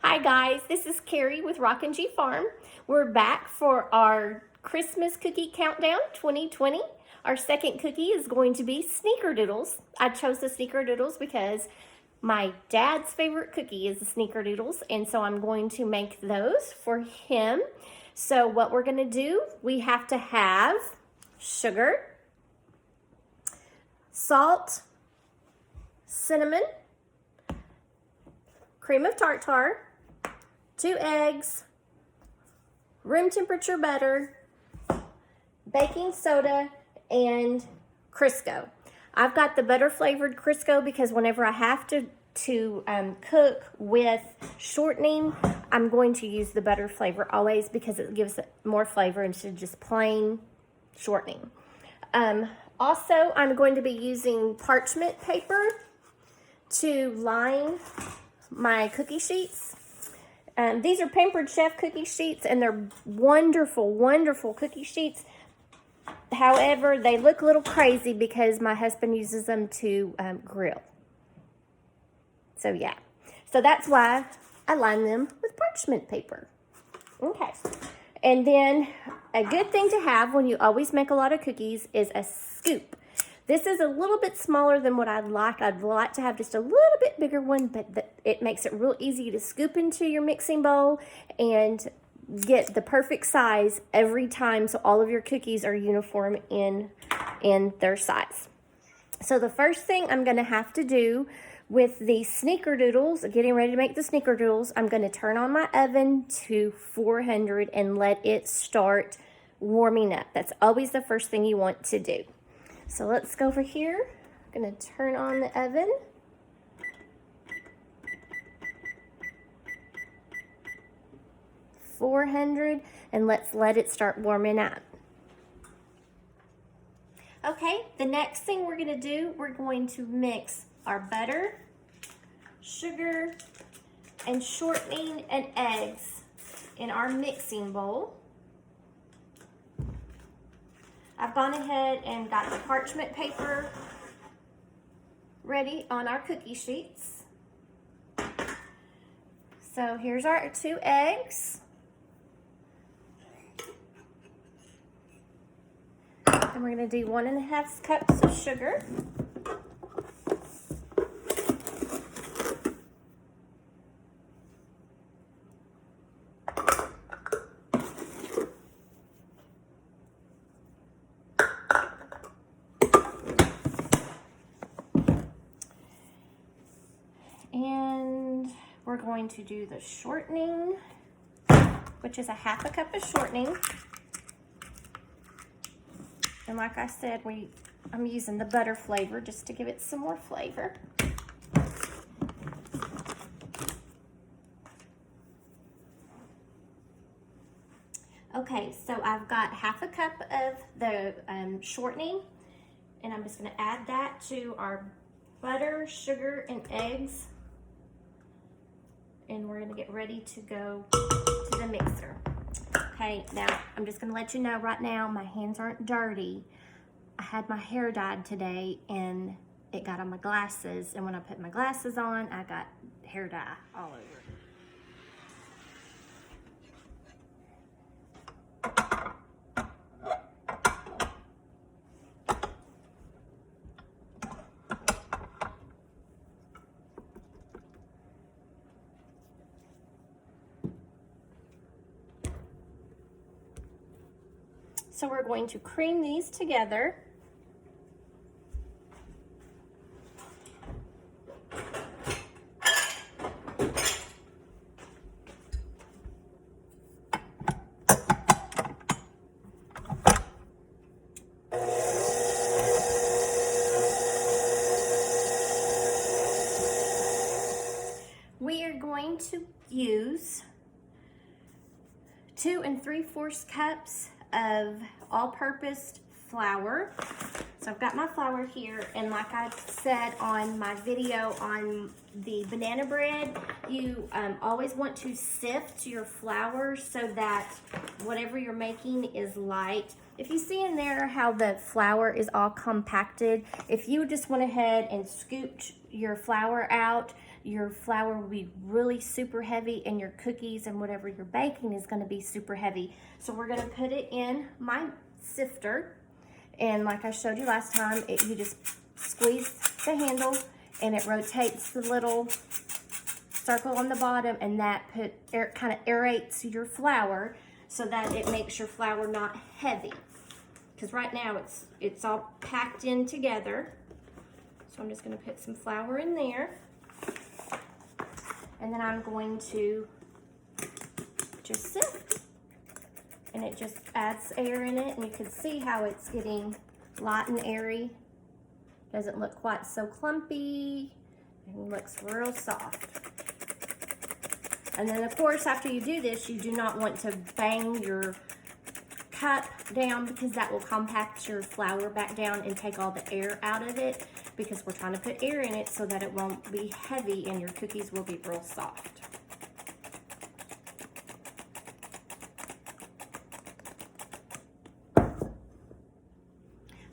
Hi guys, this is Carrie with Rockin G Farm. We're back for our Christmas cookie countdown 2020. Our second cookie is going to be Snickerdoodles. I chose the Snickerdoodles because my dad's favorite cookie is the Snickerdoodles, and so I'm going to make those for him. So what we're going to do, we have to have sugar, salt, cinnamon, cream of tartar, 2 eggs, room temperature butter, baking soda, and Crisco. I've got the butter flavored Crisco because whenever I have to cook with shortening, I'm going to use the butter flavor always because it gives it more flavor instead of just plain shortening. Also, I'm going to be using parchment paper to line my cookie sheets. These are Pampered Chef cookie sheets, and they're wonderful, wonderful cookie sheets. However, they look a little crazy because my husband uses them to grill. So yeah, so that's why I line them with parchment paper. Okay, and then a good thing to have when you always make a lot of cookies is a scoop. This is a little bit smaller than what I'd like. I'd like to have just a little bit bigger one, but it makes it real easy to scoop into your mixing bowl and get the perfect size every time so all of your cookies are uniform in their size. So the first thing I'm going to have to do with the Snickerdoodles, getting ready to make the Snickerdoodles, I'm going to turn on my oven to 400 and let it start warming up. That's always the first thing you want to do. So let's go over here. I'm going to turn on the oven. .400, and let's let it start warming up. Okay, the next thing we're going to do, we're going to mix our butter, sugar, and shortening and eggs in our mixing bowl. I've gone ahead and got the parchment paper ready on our cookie sheets. So here's our 2 eggs. And we're going to do 1.5 cups of sugar. And we're going to do the shortening, which is a 1/2 cup of shortening. And like I said, I'm using the butter flavor just to give it some more flavor. Okay, so I've got 1/2 cup of the shortening, and I'm just going to add that to our butter, sugar, and eggs. And we're going to get ready to go to the mixer. Okay, now I'm just going to let you know right now my hands aren't dirty. I had my hair dyed today and it got on my glasses, and when I put my glasses on, I got hair dye all over it. So we're going to cream these together. We are going to use 2 3/4 cups of all-purpose flour. So I've got my flour here, and like I said on my video on the banana bread, you always want to sift your flour so that whatever you're making is light. if you see in there how the flour is all compacted, if you just went ahead and scooped your flour out, your flour will be really super heavy and your cookies and whatever you're baking is going to be super heavy. So we're going to put it in my sifter, and like I showed you last time, you just squeeze the handle and it rotates the little circle on the bottom, and that kind of aerates your flour so that it makes your flour not heavy. Because right now it's all packed in together. So I'm just going to put some flour in there. And then I'm going to just sift. And it just adds air in it. And you can see how it's getting light and airy. Doesn't look quite so clumpy. And looks real soft. And then of course, after you do this, you do not want to bang your cup down, because that will compact your flour back down and take all the air out of it, because we're trying to put air in it so that it won't be heavy and your cookies will be real soft.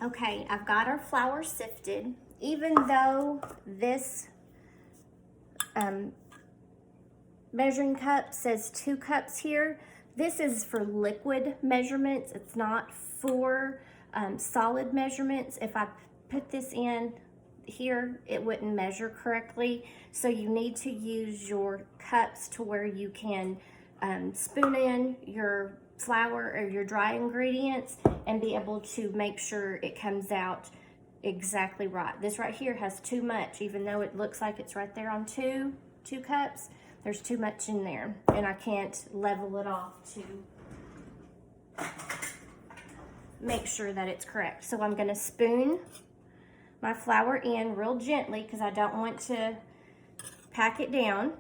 Okay, I've got our flour sifted. Even though this measuring cup says 2 cups here, this is for liquid measurements. It's not for solid measurements. If I put this in here, it wouldn't measure correctly. So you need to use your cups to where you can spoon in your flour or your dry ingredients and be able to make sure it comes out exactly right. This right here has too much, even though it looks like it's right there on two cups. There's too much in there, and I can't level it off to make sure that it's correct. So I'm gonna spoon my flour in real gently because I don't want to pack it down.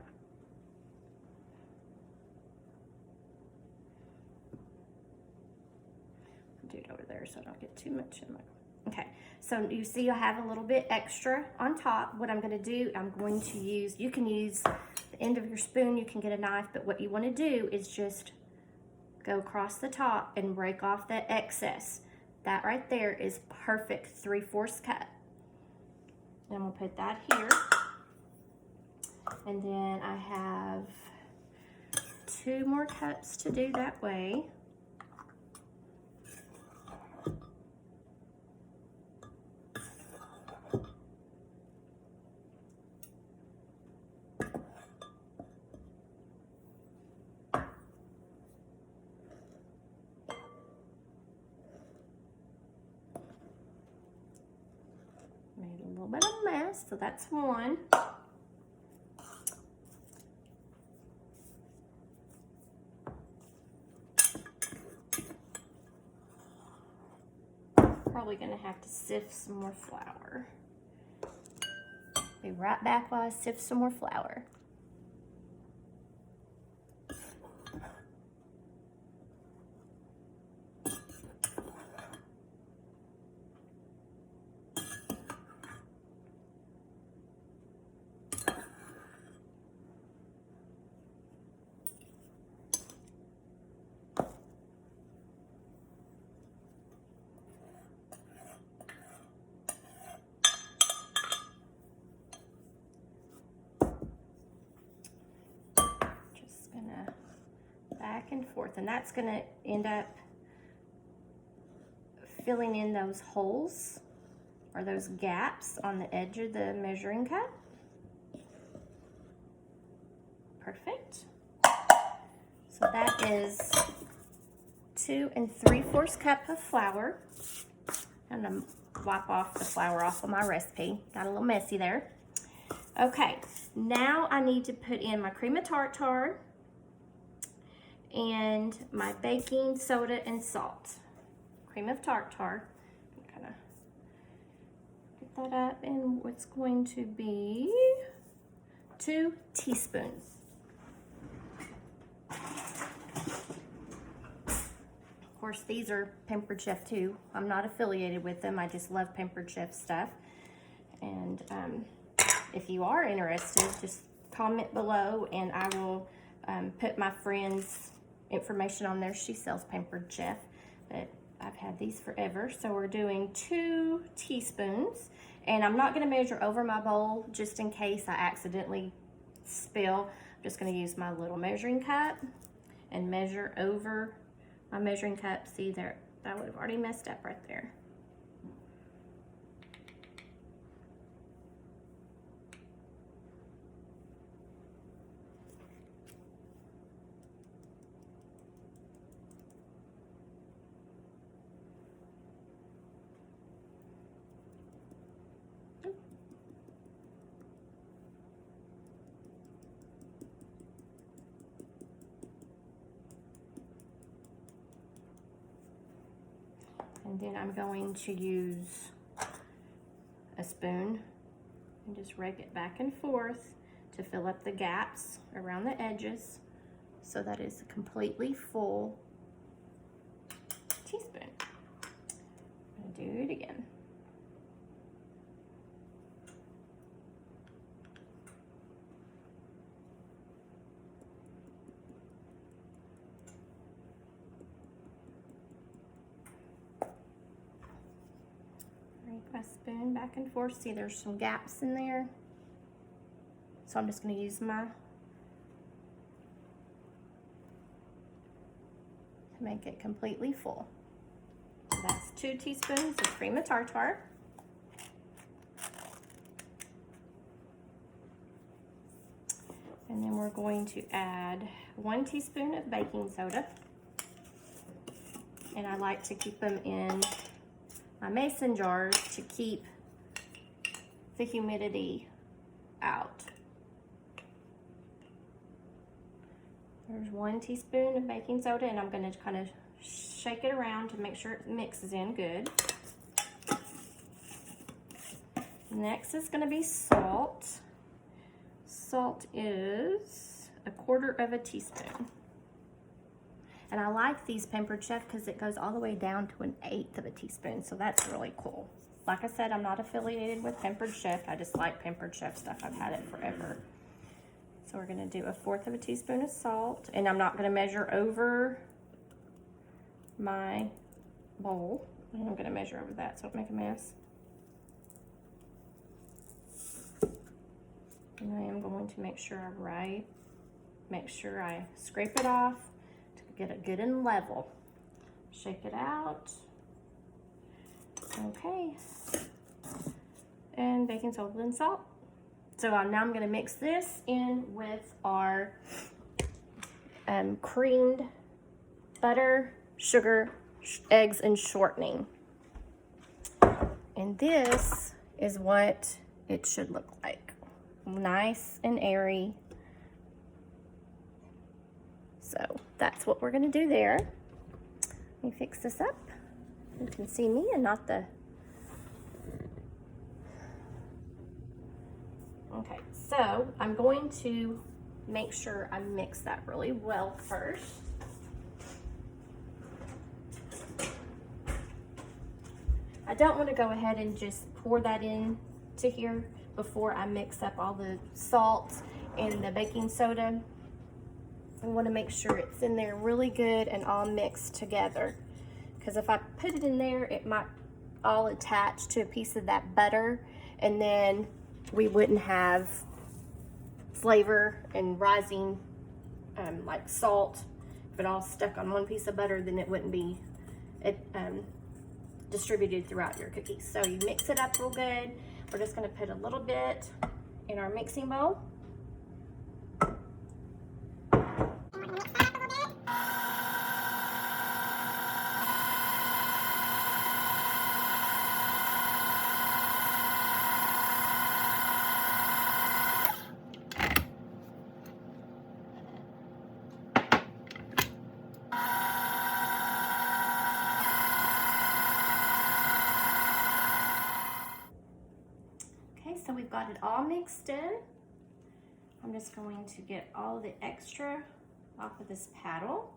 I'll do it over there so I don't get too much in my, okay. So you see I have a little bit extra on top. What I'm gonna do, I'm going to use, you can use the end of your spoon, you can get a knife, but what you wanna do is just go across the top and break off that excess. That right there is perfect 3/4 cup. And I'm gonna put that here. And then I have 2 more cups to do that way. Made a little bit of a mess, so that's 1. Probably gonna have to sift some more flour. Be right back while I sift some more flour. Back and forth, and that's going to end up filling in those holes or those gaps on the edge of the measuring cup. Perfect. So that is 2 3/4 cup of flour. I'm going to wipe off the flour off of my recipe. Got a little messy there. Okay, now I need to put in my cream of tartar and my baking soda and salt. Cream of tartar. Kind of get that up, and what's going to be 2 teaspoons. Of course, these are Pampered Chef too. I'm not affiliated with them. I just love Pampered Chef stuff. And if you are interested, just comment below, and I will put my friend's information on there. She sells Pampered Chef, but I've had these forever. So we're doing 2 teaspoons, and I'm not gonna measure over my bowl just in case I accidentally spill. I'm just gonna use my little measuring cup and measure over my measuring cup. See there, that would have already messed up right there. And then I'm going to use a spoon and just rake it back and forth to fill up the gaps around the edges so that it's a completely full teaspoon. I'm gonna do it again. My spoon back and forth. See, there's some gaps in there. So I'm just going to use my, to make it completely full. So that's 2 teaspoons of cream of tartar. And then we're going to add 1 teaspoon of baking soda. And I like to keep them in my mason jars to keep the humidity out. There's 1 teaspoon of baking soda, and I'm going to kind of shake it around to make sure it mixes in good. Next is going to be salt. Salt is 1/4 teaspoon. And I like these Pampered Chef because it goes all the way down to 1/8 teaspoon, so that's really cool. Like I said, I'm not affiliated with Pampered Chef. I just like Pampered Chef stuff. I've had it forever. So we're gonna do 1/4 teaspoon of salt, and I'm not gonna measure over my bowl. I'm gonna measure over that so it won't make a mess. And I am going to make sure make sure I scrape it off to get it good and level. Shake it out. Okay. And baking soda and salt. So now I'm going to mix this in with our creamed butter, sugar, eggs, and shortening. And this is what it should look like. Nice and airy. So that's what we're going to do there. Let me fix this up. You can see me and not the... Okay, so I'm going to make sure I mix that really well first. I don't want to go ahead and just pour that in to here before I mix up all the salt and the baking soda. I want to make sure it's in there really good and all mixed together, because if I put it in there, it might all attach to a piece of that butter, and then we wouldn't have flavor and rising like salt. If it all stuck on one piece of butter, then it wouldn't be distributed throughout your cookies. So you mix it up real good. We're just going to put a little bit in our mixing bowl. So we've got it all mixed in. I'm just going to get all the extra off of this paddle.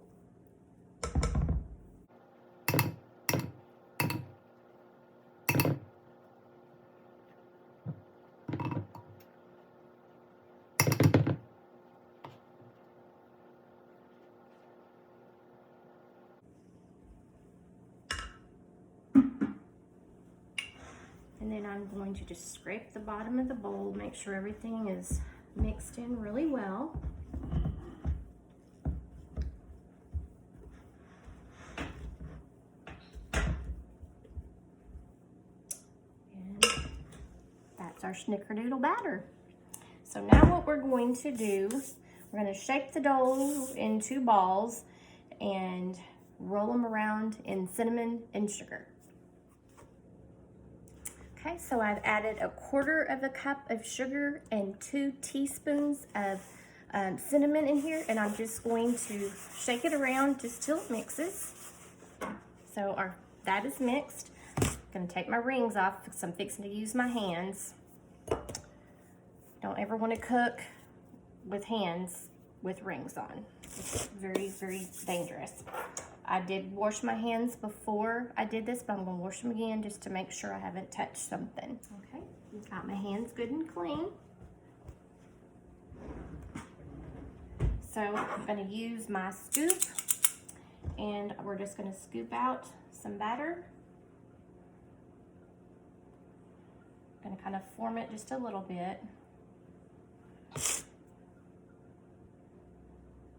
And then I'm going to just scrape the bottom of the bowl, make sure everything is mixed in really well. And that's our Snickerdoodle batter. So now what we're going to do, we're going to shape the dough into balls and roll them around in cinnamon and sugar. Okay, so I've added 1/4 cup of sugar and 2 teaspoons of cinnamon in here, and I'm just going to shake it around just till it mixes. So that is mixed. I'm gonna take my rings off because I'm fixing to use my hands. Don't ever want to cook with hands with rings on. It's very, very dangerous. I did wash my hands before I did this, but I'm going to wash them again just to make sure I haven't touched something. Okay, got my hands good and clean. So I'm going to use my scoop, and we're just going to scoop out some batter. I'm going to kind of form it just a little bit.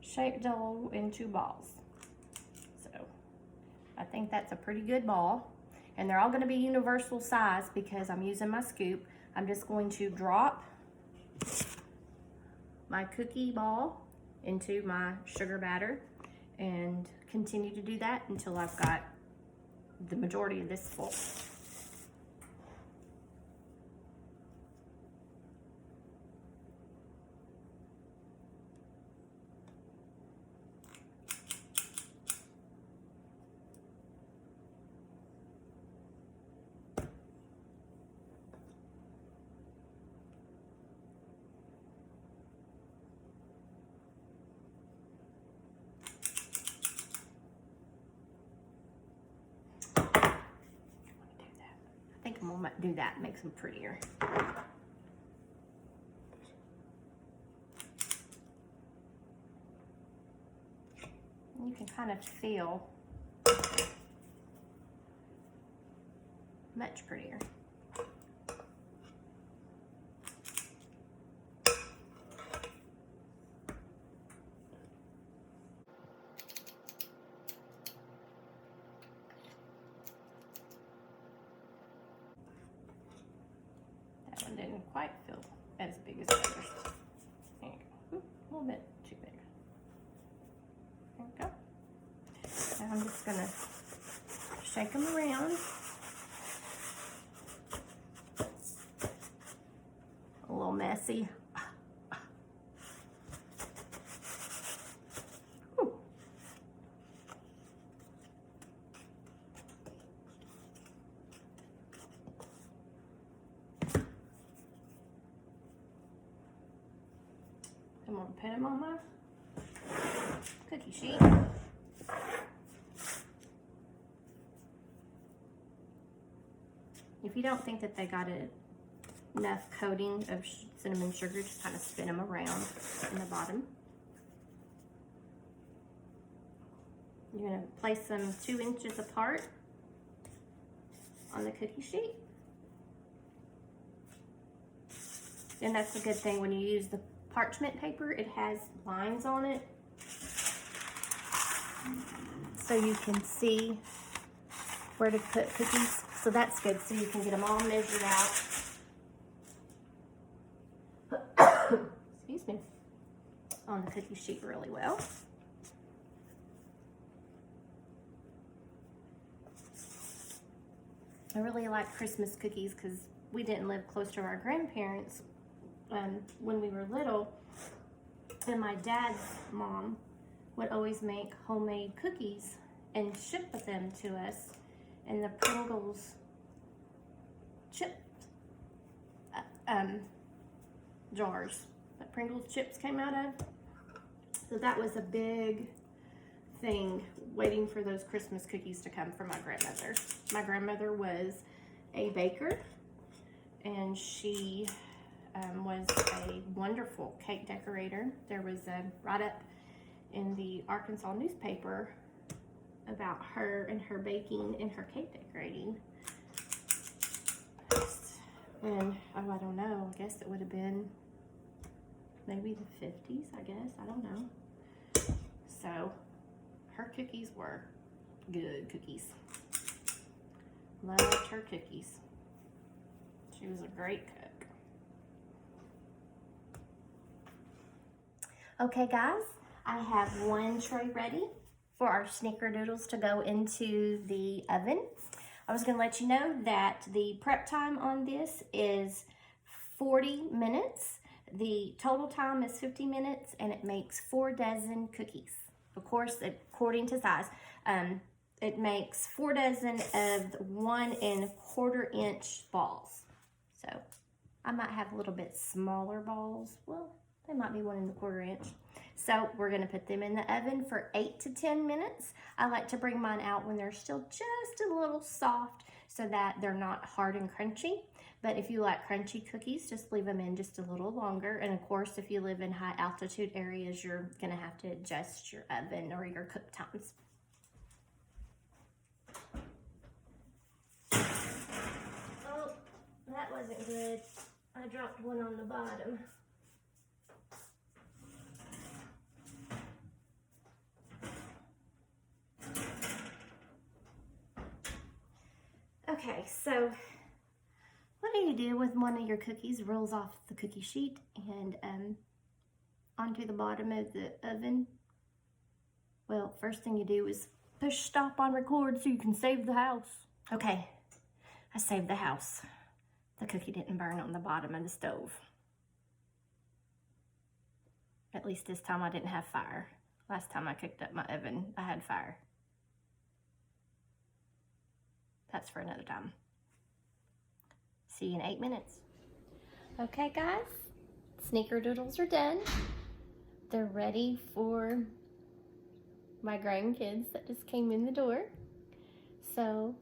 Shape dough into balls. I think that's a pretty good ball, and they're all going to be universal size because I'm using my scoop. I'm just going to drop my cookie ball into my sugar batter and continue to do that until I've got the majority of this full. I think I'm gonna do that, makes them prettier. You can kind of feel much prettier. Didn't quite feel as big as the others. There you go. Ooh, a little bit too big. There we go. Now I'm just gonna shake them around. A little messy. Ooh. I'm going to put them on my cookie sheet. If you don't think that they got enough coating of cinnamon sugar, just kind of spin them around in the bottom. You're going to place them 2 inches apart on the cookie sheet. And that's a good thing when you use the parchment paper, it has lines on it so you can see where to put cookies. So that's good, so you can get them all measured out. Excuse me. On the cookie sheet really well. I really like Christmas cookies because we didn't live close to our grandparents when we were little, and my dad's mom would always make homemade cookies and ship them to us in the Pringles chip jars that Pringles chips came out of. So that was a big thing, waiting for those Christmas cookies to come from my grandmother. My grandmother was a baker, and she was a wonderful cake decorator. There was a write-up in the Arkansas newspaper about her and her baking and her cake decorating. And, oh, I don't know. I guess it would have been maybe the 50s, I guess. I don't know. So, her cookies were good cookies. Loved her cookies. She was a great cook. Okay, guys. I have one tray ready for our Snickerdoodles to go into the oven. I was going to let you know that the prep time on this is 40 minutes. The total time is 50 minutes, and it makes 4 dozen cookies. Of course, according to size, it makes 4 dozen of 1 1/4 inch balls. So I might have a little bit smaller balls. Well, they might be 1 1/4 inch. So we're going to put them in the oven for 8 to 10 minutes. I like to bring mine out when they're still just a little soft so that they're not hard and crunchy. But if you like crunchy cookies, just leave them in just a little longer. And of course, if you live in high altitude areas, you're going to have to adjust your oven or your cook times. Oh, that wasn't good. I dropped one on the bottom. Okay, so what do you do when one of your cookies rolls off the cookie sheet and onto the bottom of the oven? Well, first thing you do is push stop on record so you can save the house. Okay, I saved the house. The cookie didn't burn on the bottom of the stove. At least this time I didn't have fire. Last time I cooked up my oven, I had fire. That's for another time. See you in 8 minutes. Okay, guys, Snickerdoodles are done. They're ready for my grandkids that just came in the door. So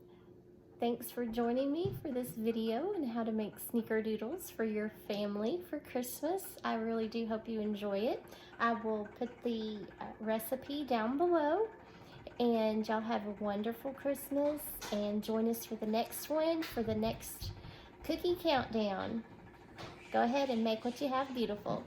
thanks for joining me for this video on how to make Snickerdoodles for your family for Christmas. I really do hope you enjoy it. I will put the recipe down below. And y'all have a wonderful Christmas, and join us for the next one, for the next cookie countdown. Go ahead and make what you have beautiful.